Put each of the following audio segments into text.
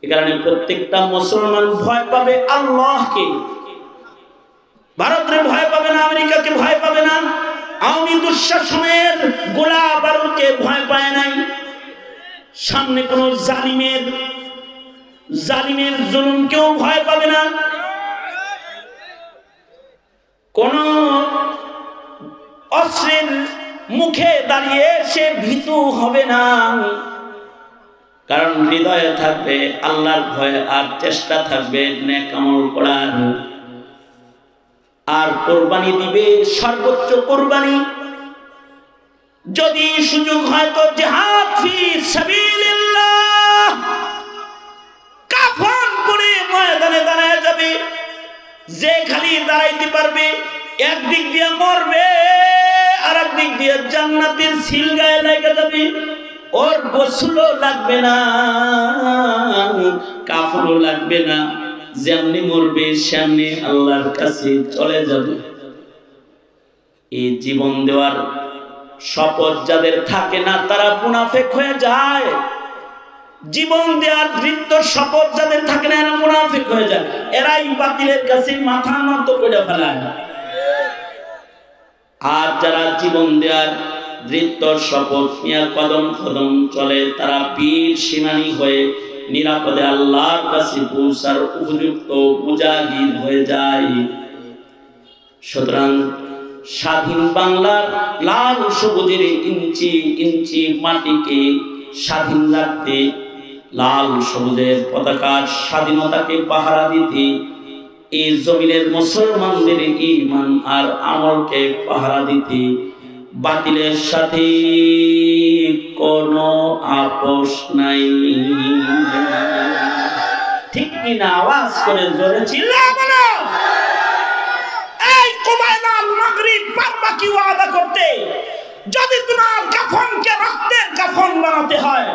এই কারণে প্রত্যেকটা মুসলমান ভয় পাবে আল্লাহকে। ভারতের ভয় পাবে না, আমেরিকাকে ভয় পাবে না, আওয়ামী দুঃশাসনের গোলা বারুদকে ভয় পায় নাই। সামনে কোন জালিমের জুলুমকেও ভয় পাবে না, কোন অস্ত্রের মুখে দাঁড়িয়ে সে ভীতু হবে না। কারণ হৃদয়ে থাকবে আল্লাহর ভয় আর চেষ্টা থাকবে নেক আমল করার। আর কোরবানি দিবে সর্বোচ্চ কোরবানি। যদি সুযোগ হয় তো জিহাদ ফি সাবিলিল্লাহ, কাফন পরে ময়দানে দাঁড়ায় যাবে। যে খালি দাঁড়াইতে পারবে একদিক দিয়ে মরবে, আর একদিক দিয়ে জান্নাতের সিল গায়ে লেগে যাবে। ওর গোসলও লাগবে না, কাফনও লাগবে না, যেমনি মরবে সেমনি আল্লাহর কাছে চলে যাবে। এই জীবন দেওয়ার শপথ যাদের থাকে না তারা মুনাফিক হয়ে যায়। জীবন দেওয়ার দৃঢ় শপথ যাদের থাকে না এরা মুনাফিক হয়ে যায়। এরাই বাতিলের কাছে মাথা নত করে ফেলায়। আর যারা জীবন দেওয়ার দৃঢ় শপথ নিয়ে কদম কদম চলে তারা বীর সেনানী হয়ে নিরাপদে আল্লাহর কাছে পৌঁছার উপযুক্ত মুজাহিদ হয়ে যায়। সুতরাং স্বাধীন বাংলার লাল সবুজের ইঞ্চি ইঞ্চি মাটিকে স্বাধীন রাখতে, লাল সবুজের পতাকার স্বাধীনতাকে পাহারা দিতে, এই জমিনের মুসলমানদের ঈমান আর আমলকে পাহারা দিতে বাতিলের সাথে কোনো আপোষ নাই। ঠিক কিনা? আওয়াজ করে জোরে চিল্লাও বলো। এই কুবাইলাল মাগরিব পারবা কি ওয়াদা করতে? যদি তোমার কাফনকে রক্তের কাফন বানাতে হয়,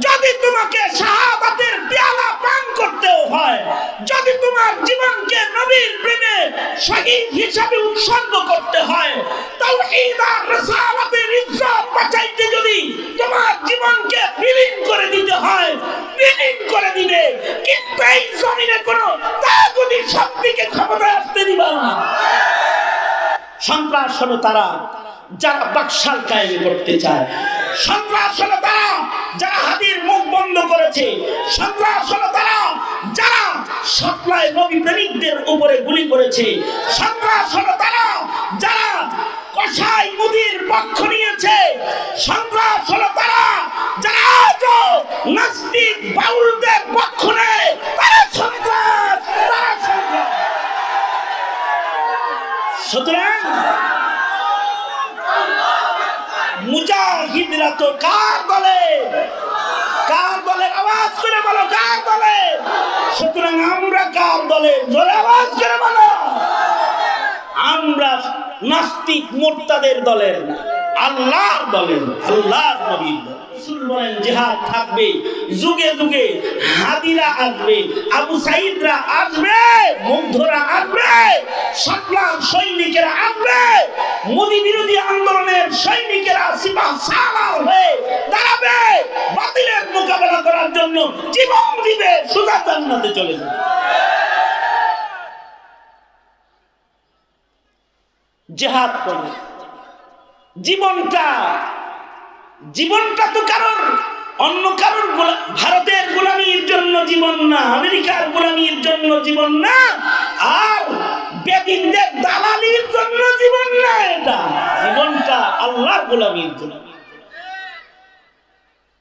যদি তোমাকে শাহাদাতের পেয়ালা পান করতেও হয়, যদি তোমার জীবনকে নবীর প্রেমে শহীদ হিসাবে উৎসর্গ করতে হয়, তাওহীদ আর রিসালাতের ইজ্জত বাঁচাইতে যদি তোমার জীবনকে বিলীন করে দিতে হয়, বিলীন করে দিবে। কিন্তু এই জমিনে কোনো তাগুতি শক্তিকে ক্ষমতায় আসতে দিবা না। সন্ত্রাস হলো তারা যারা বাকশাল কায়েম করতে চায়। সন্ত্রাস হলো তারা যারা হাদির মুখ বন্ধ করেছে। সন্ত্রাস হলো তারা যারা সাপ্লাই নবী প্রেমিকদের উপরে গুলি করেছে। সন্ত্রাস হলো তারা যারা কসাই মুদির পক্ষ নিয়েছে। সন্ত্রাস হলো তারা যারা আজও নাস্তিক বাউলদের পক্ষ নেয়। তারা সন্ত্রাস, তারা সন্ত্রাস। সুতরাং মুজাহিদরা তো কার দলে? কার দলের? আওয়াজ করে বলো কার দলে? সুতরাং আমরা কার দলে? জোরে আওয়াজ করে বলো। আমরা নাস্তিক মুরতাদের দলের না, আল্লাহর দলের, আল্লাহর নবীর দল। রাসূল বলেন জিহাদ থাকবে, যুগে যুগে হাদিরা আসবে, আবু সাঈদরা আসবে, মুগ্ধরা আসবে, সাতলার সৈনিকেরা আসবে, মোদি বিরোধী আন্দোলনের সৈনিকেরা সিপাহ সালার হয়ে দাঁড়াবে, বাতিলের মোকাবেলা করার জন্য জীবন দিবে, সোজা জান্নাতে চলে যাবে। জিহাদ করে জীবনটা তো কারোর অন্য কারোর ভারতের গোলামির জন্য জীবন না, আমেরিকার গোলামির জন্য জীবন না, আর বেদিনদের দালালির জন্য জীবন না। এটা জীবনটা আল্লাহর গোলামির জন্য।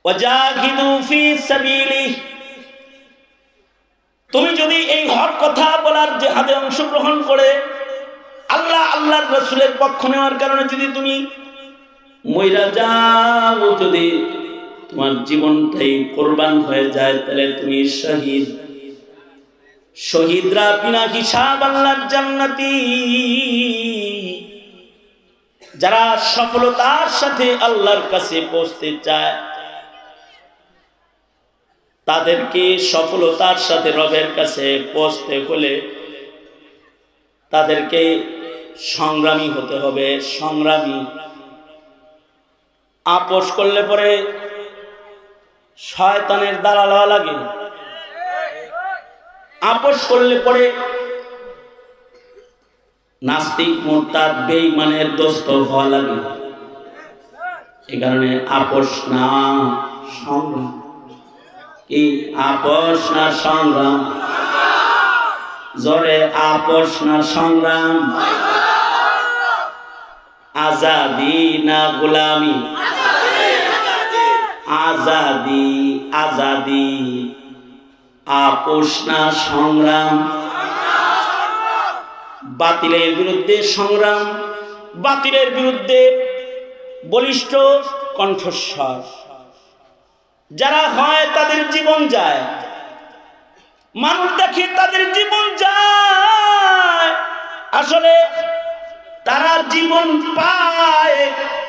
ওয়াজাহিদু ফি সাবিলিহি, তুমি যদি এই হক কথা বলার জিহাদে অংশগ্রহণ করে আল্লাহ আল্লাহর রাসূলের পক্ষ নেওয়ার কারণে যদি তুমি মইরা যাও, যদি তোমার জীবনটাই কোরবান হয়ে যায়, তাহলে তুমি শহীদ। শহীদরা বিনা হিসাব আল্লাহর জান্নাতি। যারা সফলতার সাথে আল্লাহর কাছে পৌঁছতে চায় তাদেরকে সফলতার সাথে রবের কাছে পৌঁছতে হলে তাদেরকে সংগ্রামী হতে হবে। সংগ্রামী। আপোষ করলে পরে শয়তানের দালাল হওয়া লাগে। আপোষ করলে পরে নাস্তিক মুরতাদ বেঈমানের দোস্ত হওয়া লাগে। এই কারণে আপোষ না সংগ্রাম। কি আপোষ না সংগ্রাম? জোরে আপোষ না সংগ্রাম? আজাদি না গোলামি? আজাদি আজাদি। আপোষ না সংগ্রাম? বাতিলের বিরুদ্ধে সংগ্রাম, বাতিলের বিরুদ্ধে বলিষ্ঠ কণ্ঠস্বর। যারা হয় তাদের জীবন যায়, মানুষ দেখে তাদের জীবন যায়, আসলে তারা জীবন পায়।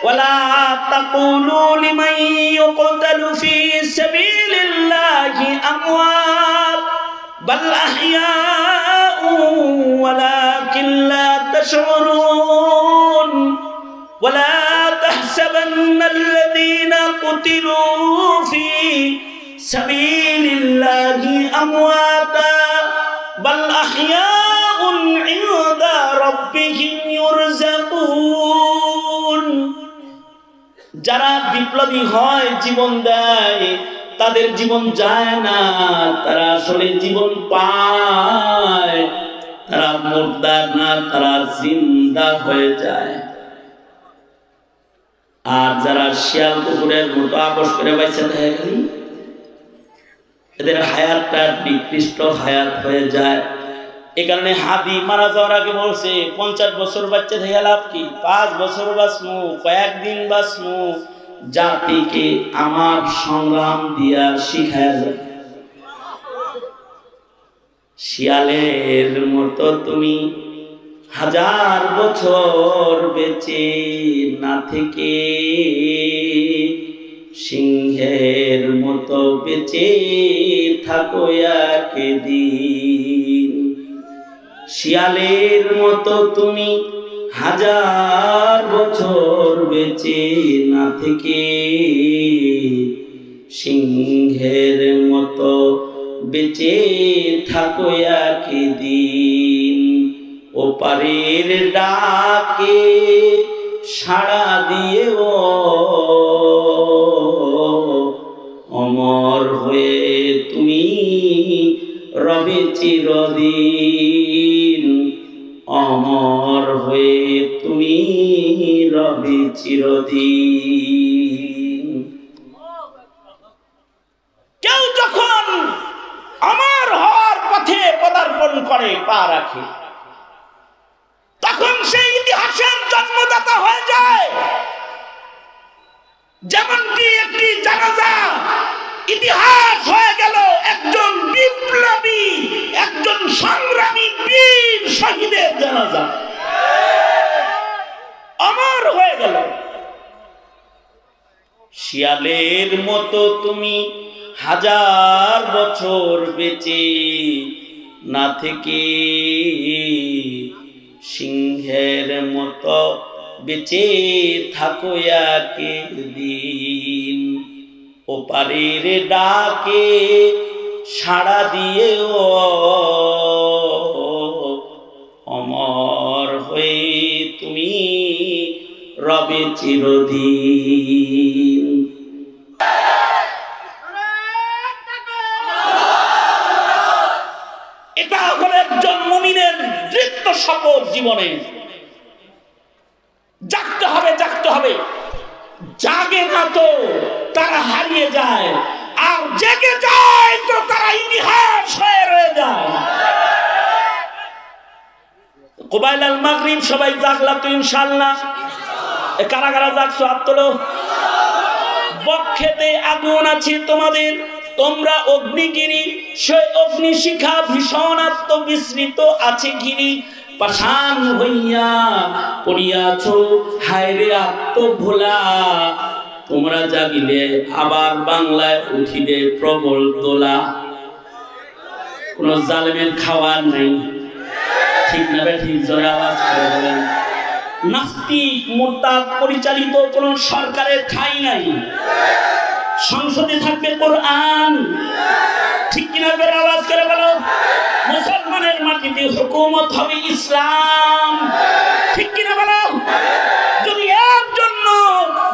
ওয়ালা তাকুলু লিমান ইউকতালু ফি সাবিলিল্লাহি আমওয়াত বাল আহইয়াউ ওয়ালাকিন লা তাশউরুন ওয়ালা তাহসাবান্নাল্লাযীনা কুতিলু ফি সাবিলিল্লাহি আমওয়াতা বাল আহইয়াউন ইনদা রাব্বিহিম ইউরযাকুন। যারা বিপ্লবী হয়, জীবন দেয়, তাদের জীবন যায় না, তারা আসলে জীবন পায়। তারা মুর্দা না, তারা জিন্দা হয়ে যায়। আর যারা শিয়াল কুকুরের মতো আপোষ করে বাইসে থাকে, এদের হায়াতটা নিকৃষ্ট হায়াত হয়ে যায়। এই কারণে হাদি মারা যাওয়ার আগে বলছে 50 বছর বাচ্চা থেকে লাভ কি? 5 বছর বাঁচমু, কয়েকদিন বাঁচমু, জাতিকে আমার সংগ্রাম দিয়া শিখায় যায়। শিয়ালের মতো তুমি 1000 বছর বেঁচে না থেকে সিংহের মতো বেঁচে থাকো একদিন। শিয়ালের মতো তুমি 1000 বছর বেঁচে না থেকে সিংহের মতো বেঁচে থাকো একদিন। ওপারের ডাকে সাড়া দিয়ে ও অমর হয়ে তুমি রবে চিরদিন। অমর হয়ে তুমি রবে চিরদিন। কেউ যখন অমর হওয়ার পথে পদার্পণ করে, পা রাখে, তখন সেই ইতিহাসের জন্মদাতা হয়ে যায়। যেমনটি একটি জানাজা ইতিহাস হয়ে গেল একজন বিপ্লবী, একজন সংগ্রামী বীর শহীদের জানাজা, অমর হয়ে গেল। শিয়ালের মতো তুমি 1000 বছর বেঁচে না থেকে সিংহের মতো বেঁচে থাকো একদিন। ওপারের ডাকে সাড়া দিয়ে ও অমর হয়ে তুমি রবে চিরদিন। এটা হলো একজন মুমিনের দৃপ্ত শপথ। জীবনে জাগতে হবে, জাগতে হবে। জাগে না তো তারা হারিয়ে যায়, আর জেগে যায় তো তারা ইতিহাস হয়ে রয়ে যায়। কুবাইল আল মাগরিব সবাই জাগলা তো ইনশাআল্লাহ। কারা কারা জাগছো হাত তোলো। বক্ষেতে আগুন আছে তোমাদের, তোমরা অগ্নিগিরি, সে অগ্নিশিখা ভীষণ আত্মবিস্মৃত আছে ঘিরি। পাষাণ হইয়া পড়িয়াছ হায় রে আত্মভোলা। তোমরা জাগিলে আবার বাংলায় উঠিবে প্রবল দোলা। কোন জালেমের খাওয়ার নেই, ঠিক না ঠিক? জোরে আওয়াজ করে বলেন। নাস্তিক মুরতাদ পরিচালিত কোন সরকারের ঠাঁই নাই। সংসদে থাকবে কোরআন, ঠিক কিনা? আওয়াজ করে বলো। আসমানের মাটিতে হুকুমত হবে ইসলাম। ঠিক কিনা বলো? যদি এর জন্য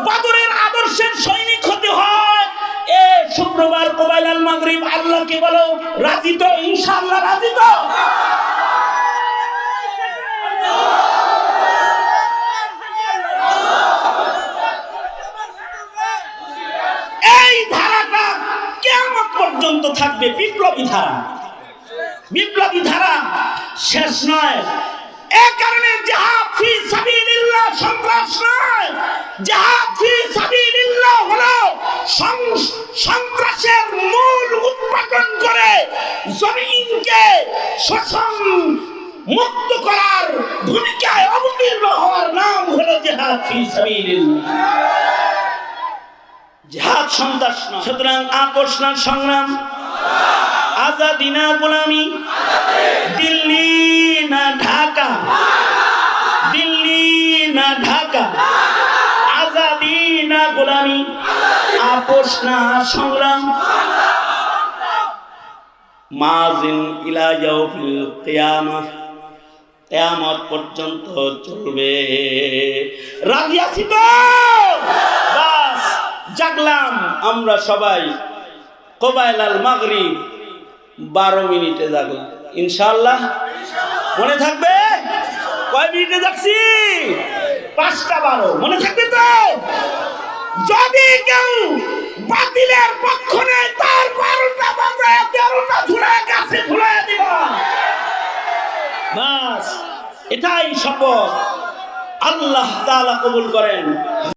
বদরের আদর্শের সৈনিক হতে হয়, এ শুক্রবার কোবাইলাল মাগরিব আল্লাহকে বলো রাজি তো? ইনশাআল্লাহ রাজি তো? এই ধারাটা কিয়ামত পর্যন্ত থাকবে, বিপ্লবী ধারা। বিপ্লবী ধারা শেষ নয়। এ কারণে জিহাদ ফি সাবিলিল্লাহ সন্ত্রাস নয়, জিহাদ ফি সাবিলিল্লাহ হলো সন্ত্রাসের মূল উৎপাদন করে জমিনকে শোষণ মুক্ত করার ভূমিকায় অবতীর্ণ হওয়ার নাম হলো জিহাদ ফি সাবিলিল্লাহ। জিহাদ সন্ত্রাস নয়। সুতরাং আপোষ না সংগ্রাম, আজাদি না গোলামি, দিল্লি না ঢাকা, দিল্লি না ঢাকা, আজাদি না গোলামি, আপোষ না সংগ্রাম, মাজিন ইলা ইয়াউমিল কিয়ামাহ, কিয়ামত পর্যন্ত চলবে। রাজি আছি তো? বাস জাগলাম আমরা সবাই। কোবাইলাল মাগরিব 12 মিনিটে জাগলাম, ইনশাআল্লাহ। মনে থাকবে? কয় মিনিটে জাগছি? 5:12। মনে থাকবে তো? যদি কেউ বাতিলের পক্ষ নেয় তার 12টা বাজে 13টা ঝুলায় গাছে ঝুলায় দিব। বাস এটাই শপথ। আল্লাহ তাআলা কবুল করেন।